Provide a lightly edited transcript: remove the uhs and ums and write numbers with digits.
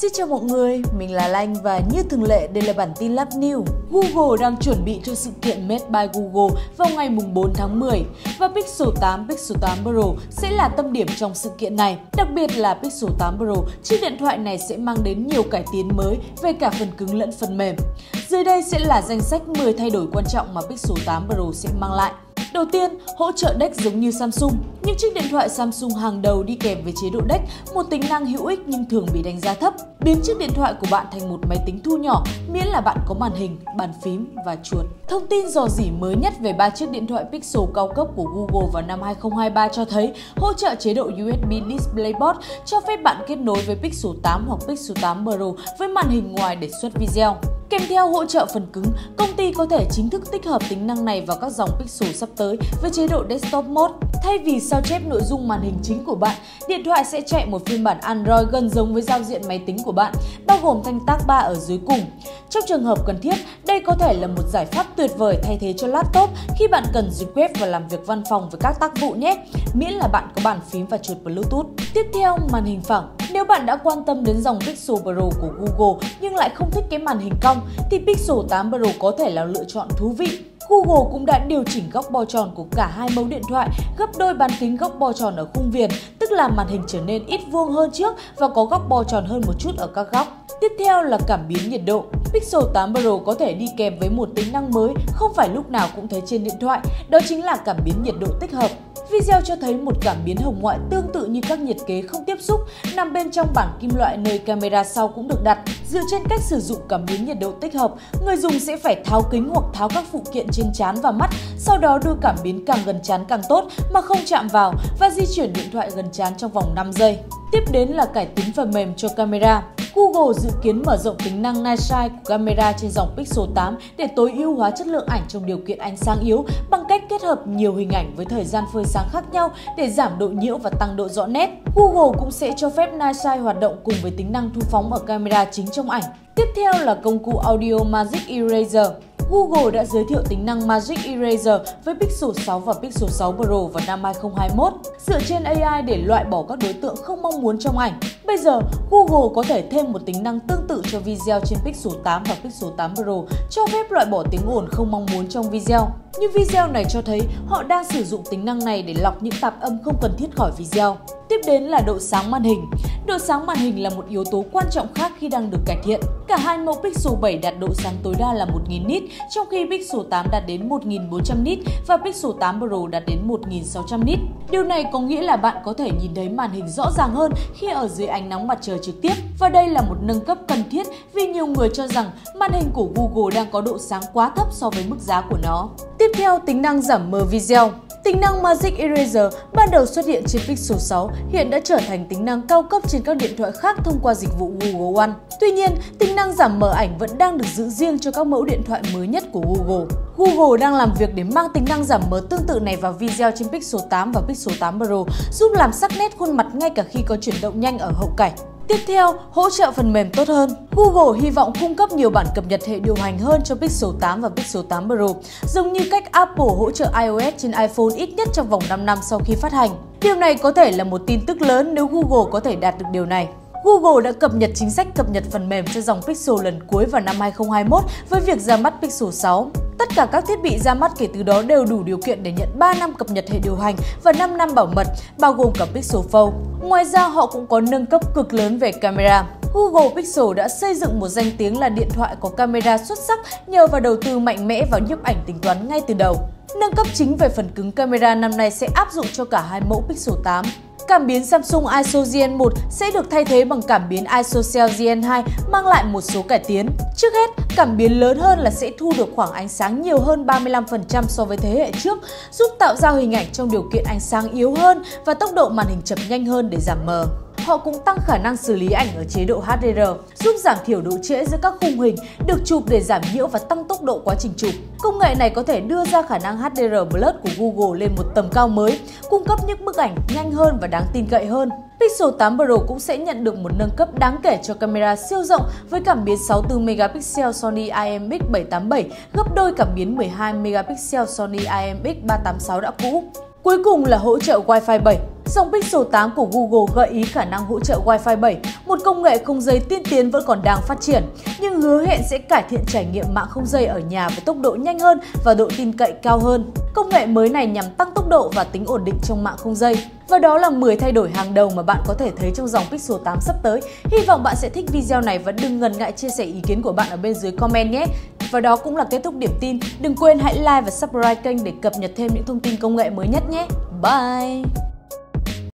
Xin chào mọi người, mình là Lanh và như thường lệ đây là bản tin Lab News. Google đang chuẩn bị cho sự kiện Made by Google vào ngày 4 tháng 10 và Pixel 8, Pixel 8 Pro sẽ là tâm điểm trong sự kiện này. Đặc biệt là Pixel 8 Pro, chiếc điện thoại này sẽ mang đến nhiều cải tiến mới về cả phần cứng lẫn phần mềm. Dưới đây sẽ là danh sách 10 thay đổi quan trọng mà Pixel 8 Pro sẽ mang lại. Đầu tiên, hỗ trợ DeX giống như Samsung. Những chiếc điện thoại Samsung hàng đầu đi kèm với chế độ DeX, một tính năng hữu ích nhưng thường bị đánh giá thấp. Biến chiếc điện thoại của bạn thành một máy tính thu nhỏ miễn là bạn có màn hình, bàn phím và chuột. Thông tin rò rỉ mới nhất về 3 chiếc điện thoại Pixel cao cấp của Google vào năm 2023 cho thấy hỗ trợ chế độ USB DisplayPort cho phép bạn kết nối với Pixel 8 hoặc Pixel 8 Pro với màn hình ngoài để xuất video. Kèm theo hỗ trợ phần cứng, công ty có thể chính thức tích hợp tính năng này vào các dòng Pixel sắp tới với chế độ Desktop Mode. Thay vì sao chép nội dung màn hình chính của bạn, điện thoại sẽ chạy một phiên bản Android gần giống với giao diện máy tính của bạn, bao gồm thanh tác 3 ở dưới cùng. Trong trường hợp cần thiết, đây có thể là một giải pháp tuyệt vời thay thế cho laptop khi bạn cần dịch web và làm việc văn phòng với các tác vụ nhé, miễn là bạn có bàn phím và chuột Bluetooth. Tiếp theo, màn hình phẳng. Nếu bạn đã quan tâm đến dòng Pixel Pro của Google nhưng lại không thích cái màn hình cong, thì Pixel 8 Pro có thể là lựa chọn thú vị. Google cũng đã điều chỉnh góc bo tròn của cả hai mẫu điện thoại, gấp đôi bán kính góc bo tròn ở khung viền, tức là màn hình trở nên ít vuông hơn trước và có góc bo tròn hơn một chút ở các góc. Tiếp theo là cảm biến nhiệt độ. Pixel 8 Pro có thể đi kèm với một tính năng mới không phải lúc nào cũng thấy trên điện thoại, đó chính là cảm biến nhiệt độ tích hợp. Video cho thấy một cảm biến hồng ngoại tương tự như các nhiệt kế không tiếp xúc nằm bên trong bảng kim loại nơi camera sau cũng được đặt. Dựa trên cách sử dụng cảm biến nhiệt độ tích hợp, người dùng sẽ phải tháo kính hoặc tháo các phụ kiện trên trán và mắt, sau đó đưa cảm biến càng gần trán càng tốt mà không chạm vào và di chuyển điện thoại gần trán trong vòng 5 giây. Tiếp đến là cải tiến phần mềm cho camera. Google dự kiến mở rộng tính năng Night Shine của camera trên dòng Pixel 8 để tối ưu hóa chất lượng ảnh trong điều kiện ánh sáng yếu bằng cách kết hợp nhiều hình ảnh với thời gian phơi sáng khác nhau để giảm độ nhiễu và tăng độ rõ nét. Google cũng sẽ cho phép Night Shine hoạt động cùng với tính năng thu phóng ở camera chính trong ảnh. Tiếp theo là công cụ Audio Magic Eraser. Google đã giới thiệu tính năng Magic Eraser với Pixel 6 và Pixel 6 Pro vào năm 2021, dựa trên AI để loại bỏ các đối tượng không mong muốn trong ảnh. Bây giờ, Google có thể thêm một tính năng tương tự cho video trên Pixel 8 và Pixel 8 Pro, cho phép loại bỏ tiếng ồn không mong muốn trong video. Như video này cho thấy, họ đang sử dụng tính năng này để lọc những tạp âm không cần thiết khỏi video. Tiếp đến là độ sáng màn hình. Độ sáng màn hình là một yếu tố quan trọng khác khi đang được cải thiện. Cả hai mẫu Pixel 7 đạt độ sáng tối đa là 1000 nit, trong khi Pixel 8 đạt đến 1400 nit và Pixel 8 Pro đạt đến 1600 nit. Điều này có nghĩa là bạn có thể nhìn thấy màn hình rõ ràng hơn khi ở dưới ánh nắng mặt trời trực tiếp. Và đây là một nâng cấp cần thiết vì nhiều người cho rằng màn hình của Google đang có độ sáng quá thấp so với mức giá của nó. Tiếp theo, tính năng giảm mờ video. Tính năng Magic Eraser ban đầu xuất hiện trên Pixel 6 hiện đã trở thành tính năng cao cấp trên các điện thoại khác thông qua dịch vụ Google One. Tuy nhiên, tính năng giảm mờ ảnh vẫn đang được giữ riêng cho các mẫu điện thoại mới nhất của Google. Google đang làm việc để mang tính năng giảm mờ tương tự này vào video trên Pixel 8 và Pixel 8 Pro, giúp làm sắc nét khuôn mặt ngay cả khi có chuyển động nhanh ở hậu cảnh. Tiếp theo, hỗ trợ phần mềm tốt hơn. Google hy vọng cung cấp nhiều bản cập nhật hệ điều hành hơn cho Pixel 8 và Pixel 8 Pro, giống như cách Apple hỗ trợ iOS trên iPhone ít nhất trong vòng 5 năm sau khi phát hành. Điều này có thể là một tin tức lớn nếu Google có thể đạt được điều này. Google đã cập nhật chính sách cập nhật phần mềm cho dòng Pixel lần cuối vào năm 2021 với việc ra mắt Pixel 6. Tất cả các thiết bị ra mắt kể từ đó đều đủ điều kiện để nhận 3 năm cập nhật hệ điều hành và 5 năm bảo mật, bao gồm cả Pixel Fold. Ngoài ra, họ cũng có nâng cấp cực lớn về camera. Google Pixel đã xây dựng một danh tiếng là điện thoại có camera xuất sắc nhờ vào đầu tư mạnh mẽ vào nhiếp ảnh tính toán ngay từ đầu. Nâng cấp chính về phần cứng camera năm nay sẽ áp dụng cho cả hai mẫu Pixel 8. Cảm biến Samsung ISO Gen 1 sẽ được thay thế bằng cảm biến ISOCELL Gen 2 mang lại một số cải tiến. Trước hết, cảm biến lớn hơn là sẽ thu được khoảng ánh sáng nhiều hơn 35% so với thế hệ trước, giúp tạo ra hình ảnh trong điều kiện ánh sáng yếu hơn và tốc độ màn hình chập nhanh hơn để giảm mờ. Họ cũng tăng khả năng xử lý ảnh ở chế độ HDR, giúp giảm thiểu độ trễ giữa các khung hình, được chụp để giảm nhiễu và tăng tốc độ quá trình chụp. Công nghệ này có thể đưa ra khả năng HDR Plus của Google lên một tầm cao mới, cung cấp những bức ảnh nhanh hơn và đáng tin cậy hơn. Pixel 8 Pro cũng sẽ nhận được một nâng cấp đáng kể cho camera siêu rộng với cảm biến 64 megapixel Sony IMX787, gấp đôi cảm biến 12 megapixel Sony IMX386 đã cũ. Cuối cùng là hỗ trợ Wi-Fi 7. Dòng Pixel 8 của Google gợi ý khả năng hỗ trợ Wi-Fi 7, một công nghệ không dây tiên tiến vẫn còn đang phát triển, nhưng hứa hẹn sẽ cải thiện trải nghiệm mạng không dây ở nhà với tốc độ nhanh hơn và độ tin cậy cao hơn. Công nghệ mới này nhằm tăng tốc độ và tính ổn định trong mạng không dây. Và đó là 10 thay đổi hàng đầu mà bạn có thể thấy trong dòng Pixel 8 sắp tới. Hy vọng bạn sẽ thích video này và đừng ngần ngại chia sẻ ý kiến của bạn ở bên dưới comment nhé. Và đó cũng là kết thúc điểm tin. Đừng quên hãy like và subscribe kênh để cập nhật thêm những thông tin công nghệ mới nhất nhé. Bye!